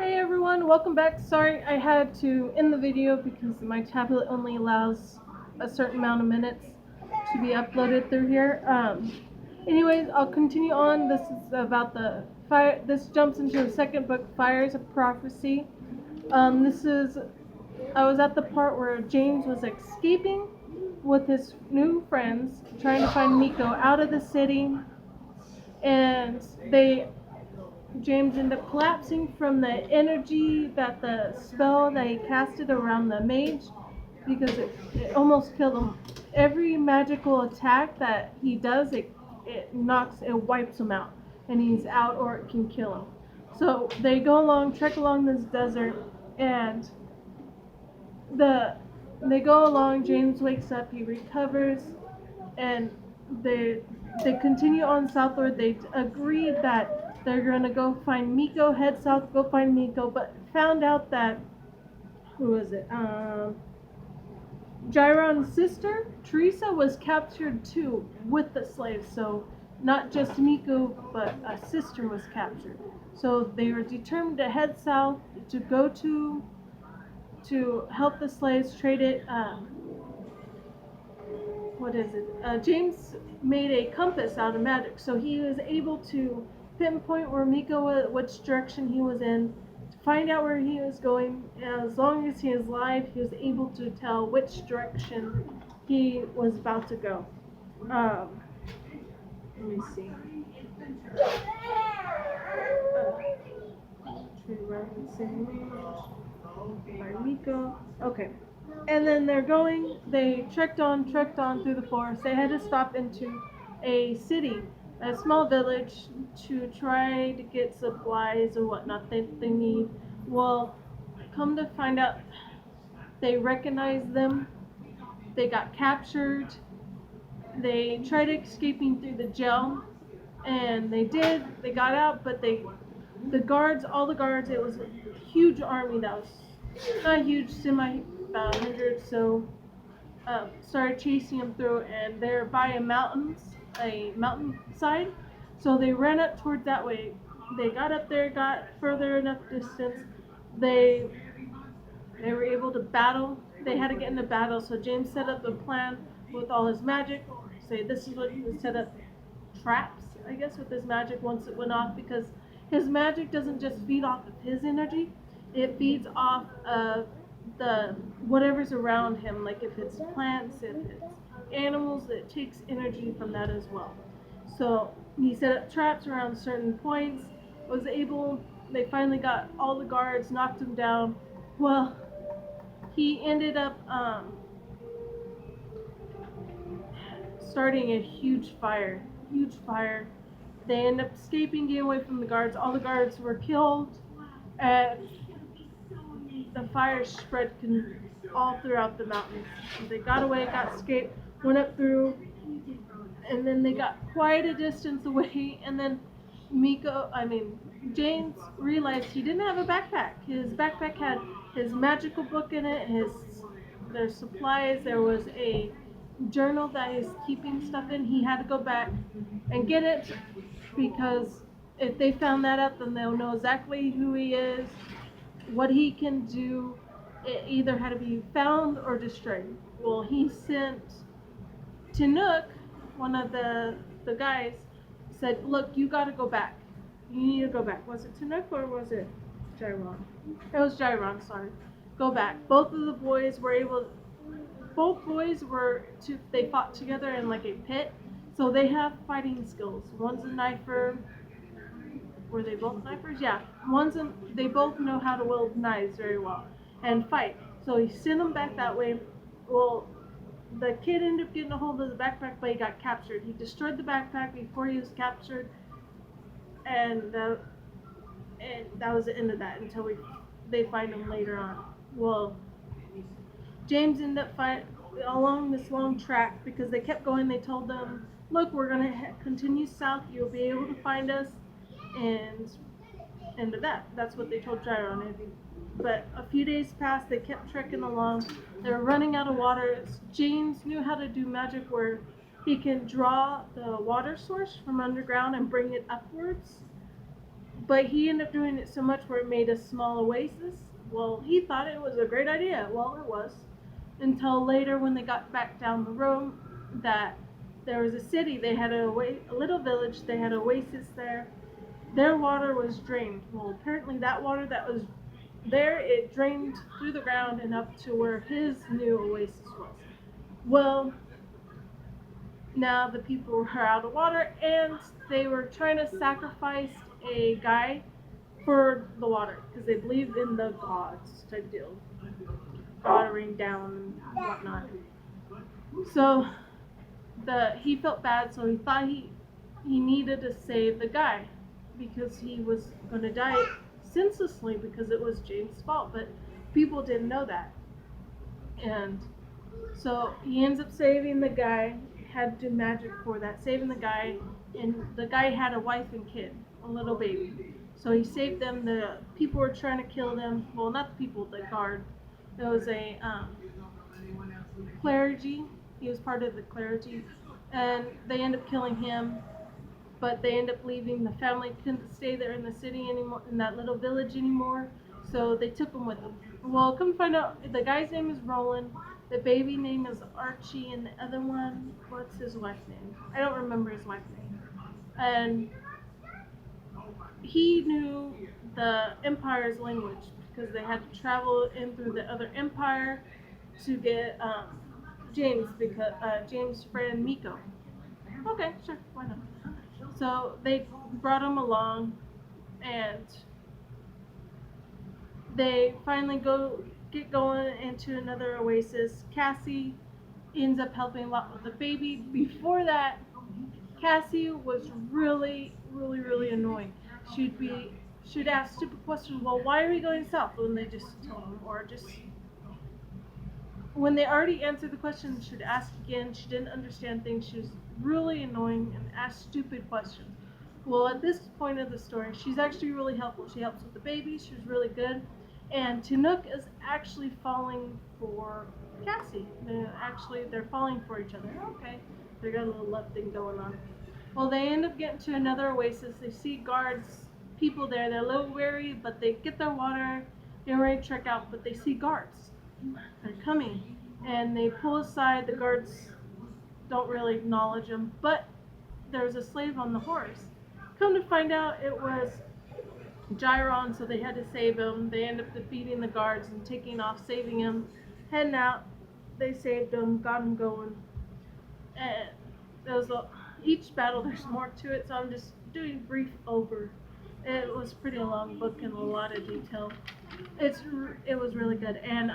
Hey everyone, welcome back. Sorry I had to end the video because my tablet only allows a certain amount of minutes to be uploaded through here. Anyways, I'll continue on. This is about the fire. This jumps into the second book, Fires of Prophecy. I was at the part where James was escaping with his new friends, trying to find Miko out of the city, and James ended up collapsing from the energy that the spell that he casted around the mage, because it almost killed him. Every magical attack that he does, it wipes him out, and he's out or it can kill him. So they trek along this desert, and they go along. James wakes up, he recovers, and they continue on southward. They agreed that they're gonna go find Miko, head south, go find Miko, but found out that Gyron's sister, Teresa, was captured too with the slaves. So not just Miko, but a sister was captured. So they were determined to head south to go to help the slaves trade it. James made a compass out of magic, so he was able to pinpoint where Miko was, which direction he was in, to find out where he was going. As long as he was alive, he was able to tell which direction he was about to go. Let me see. Miko. Okay. And then they trekked on through the forest. They had to stop into a city, a small village, to try to get supplies or whatnot they need. Well, come to find out, they recognized them. They got captured. They tried escaping through the jail, and they did. They got out, but all the guards, it was a huge army that was not huge, about 100, so started chasing them through, and they're by a mountainside, so they ran up towards that way. They got up there, got further enough distance, they were able to battle. They had to get into battle, so James set up a plan with all his magic. This is what he set up, traps, I guess, with his magic once it went off, because his magic doesn't just feed off of his energy, it feeds off of the whatever's around him. Like if it's plants, if it's animals, it takes energy from that as well. So he set up traps around certain points. They finally got all the guards, knocked them down. Well, he ended up starting a huge fire. They ended up escaping, getting away from the guards. All the guards were killed, and the fire spread all throughout the mountains. They got away, escaped, went up through, and then they got quite a distance away, and then James realized he didn't have a backpack. His backpack had his magical book in it, their supplies, there was a journal that he's keeping stuff in. He had to go back and get it, because if they found that out, then they'll know exactly who he is, what he can do. It either had to be found or destroyed. Well, he sent Tanook, one of the guys, said, look, you gotta go back. You need to go back. Was it Tanook or was it Gyron? It was Gyron, sorry. Go back. Both boys they fought together in like a pit, so they have fighting skills. One's a knifer. Were they both knifers? Yeah. They both know how to wield knives very well and fight. So he sent them back that way. Well, the kid ended up getting a hold of the backpack, but he got captured. He destroyed the backpack before he was captured, and that was the end of that until they find him later on. Well, James ended up fighting along this long track because they kept going. They told them, look, we're going to continue south. You'll be able to find us. And that's what they told Gyron. But a few days passed, they kept trekking along. They were running out of water. James knew how to do magic where he can draw the water source from underground and bring it upwards. But he ended up doing it so much where it made a small oasis. Well, he thought it was a great idea. Well, it was. Until later when they got back down the road, that there was a city. They had a little village. They had an oasis there. Their water was drained. Well, apparently that water that was there, it drained through the ground and up to where his new oasis was. Well, now the people were out of water, and they were trying to sacrifice a guy for the water because they believed in the gods type deal, watering down and whatnot. So he felt bad, so he thought he needed to save the guy because he was going to die senselessly because it was James' fault, but people didn't know that. And so he ends up saving the guy, had to do magic for that, saving the guy, and the guy had a wife and kid, a little baby. So he saved them. The people were trying to kill them. Well, not the people, the guard. There was a clergy. He was part of the clergy, and they ended up killing him. But they ended up leaving. The family couldn't stay there in the city anymore, in that little village anymore. So they took him with them. Well, come find out, the guy's name is Roland. The baby name is Archie, and the other one, what's his wife's name? I don't remember his wife's name. And he knew the Empire's language because they had to travel in through the other Empire to get James, because James' friend Miko. Okay, sure, why not? So they brought him along, and they finally get going into another oasis. Cassie ends up helping a lot with the baby. Before that, Cassie was really, really, really annoying. She'd ask stupid questions. Well, why are we going south? When they just tell them, or just when they already answered the question, she'd ask again. She didn't understand things. She was really annoying and asked stupid questions. Well, at this point of the story, she's actually really helpful. She helps with the baby. She's really good. And Tanook is actually falling for Cassie. They're falling for each other. Okay, they got a little love thing going on. Well, they end up getting to another oasis. They see guards, people there. They're a little wary, but they get their water. They're ready to trek out, but they see guards. They're coming, and they pull aside. The guards don't really acknowledge them, but there's a slave on the horse. Come to find out, it was Gyron, so they had to save him. They end up defeating the guards and taking off, saving him, heading out. They saved him, got him going. And there was each battle, there's more to it, so I'm just doing brief over. It was a pretty long book and a lot of detail. It was really good. And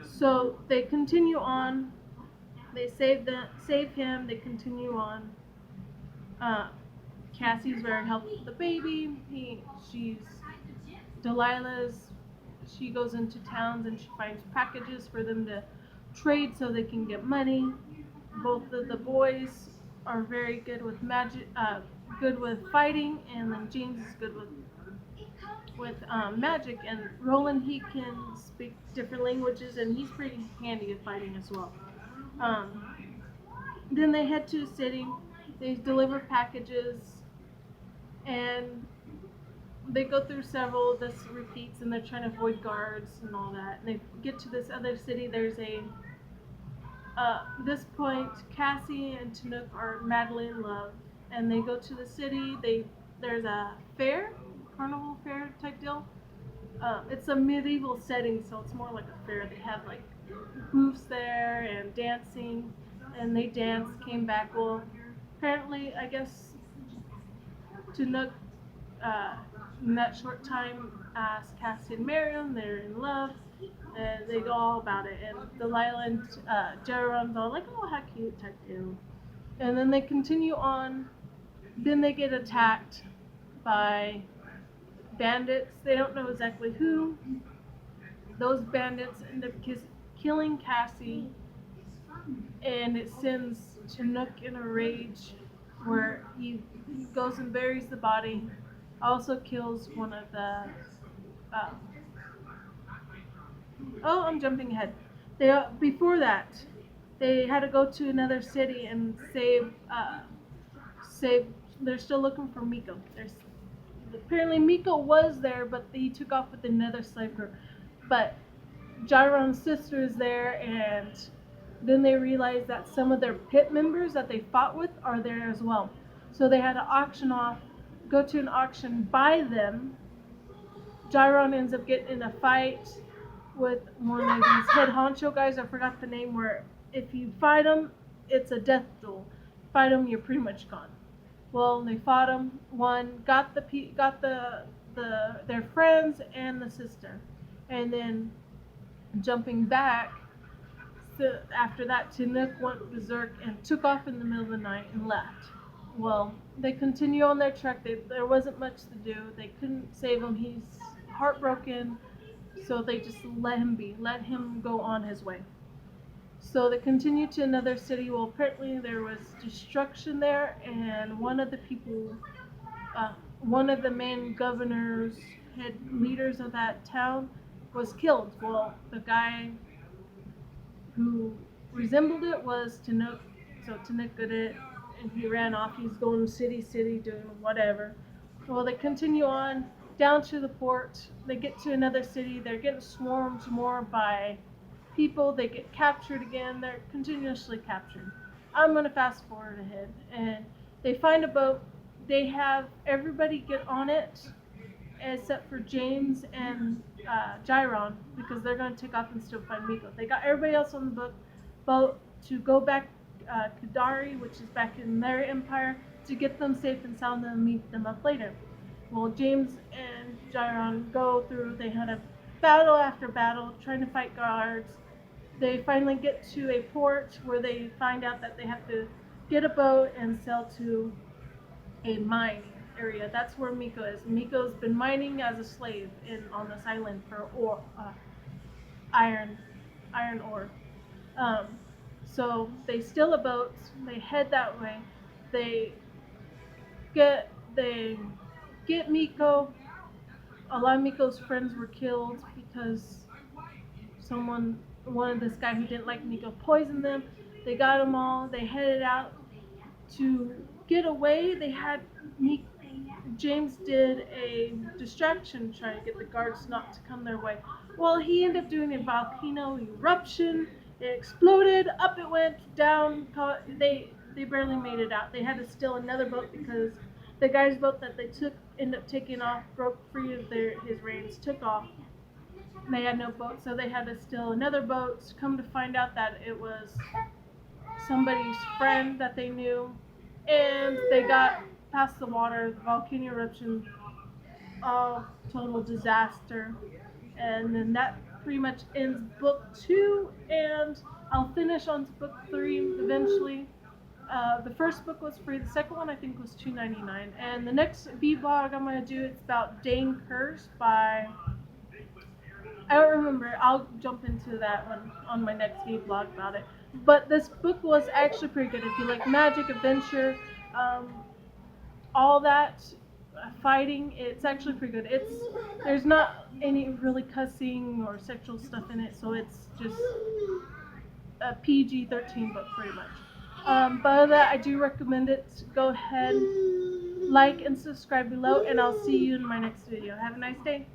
so they continue on. They save him. They continue on. Cassie's very helpful with the baby. She's Delilah's. She goes into towns and she finds packages for them to trade so they can get money. Both of the boys are very good with magic, good with fighting, and then James is good with magic. And Roland, he can speak different languages, and he's pretty handy at fighting as well. Then they head to a city. They deliver packages, and they go through several. This repeats, and they're trying to avoid guards and all that. And they get to this other city. There's this point, Cassie and Tanook are madly in love, and they go to the city. There's a fair, carnival fair type deal. It's a medieval setting, so it's more like a fair. They have like booths there and dancing, and they danced, came back. Well, apparently, I guess Tanook, in that short time, asked Cassie and marry him. They're in love, and they go all about it. And Delilah and Jerome's all like, oh, how cute, type deal. And then they continue on. Then they get attacked by bandits. They don't know exactly who. Those bandits end up killing Cassie, and it sends Tanook in a rage where he goes and buries the body. Also kills one of the I'm jumping ahead. Before that, they had to go to another city and save. They're still looking for Miko. apparently Miko was there, but he took off with another slave girl. But Gyron's sister is there, and then they realize that some of their pit members that they fought with are there as well. So they had to auction off, go to an auction, buy them. Gyron ends up getting in a fight with one of these head honcho guys. I forgot the name. Where if you fight them, it's a death duel. Fight them, you're pretty much gone. Well, they fought him. One got their friends and the sister, and then jumping back. So after that, Chinook went berserk and took off in the middle of the night and left. Well, they continue on their trek. There wasn't much to do. They couldn't save him. He's heartbroken, so they just let him be, let him go on his way. So they continue to another city. Well, apparently there was destruction there, and one of the people, one of the main governors, head leaders of that town, was killed. Well, the guy who resembled it was Chinook, so Chinook did it, and he ran off. He's going city, doing whatever. Well, they continue on down to the port. They get to another city. They're getting swarmed more by people. They get captured again. They're continuously captured. I'm going to fast forward ahead. And they find a boat. They have everybody get on it except for James and Gyron, because they're going to take off and still find Miko. They got everybody else on the boat to go back Kadari, which is back in their empire, to get them safe and sound and meet them up later. Well, James and Gyron go through. They had a battle after battle trying to fight guards. They finally get to a port where they find out that they have to get a boat and sail to a mine area. That's where Miko is. Miko's been mining as a slave on this island for iron ore. So they steal a boat. They head that way. They get Miko. A lot of Miko's friends were killed because one of this guy who didn't like Miko poisoned them. They got them all. They headed out to get away. They had James did a distraction trying to get the guards not to come their way. Well, he ended up doing a volcano eruption. It exploded. Up it went. Down. They barely made it out. They had to steal another boat because the guy's boat that they took ended up taking off, broke free of his reins, took off. And they had no boat, so they had to steal another boat. Come to find out that it was somebody's friend that they knew, and they got past the water. The volcano eruption, all total disaster, and then that pretty much ends book 2, and I'll finish on to book 3 eventually. The first book was free. The second one I think was $2.99, and the next Vblog I'm gonna do, it's about Dane Curse by, I don't remember. I'll jump into that one on my next Vblog about it. But this book was actually pretty good. If you like magic, adventure, all that, fighting, it's actually pretty good. There's not any really cussing or sexual stuff in it, so it's just a PG-13 book pretty much. But other than that, I do recommend it. Go ahead, like and subscribe below, and I'll see you in my next video. Have a nice day.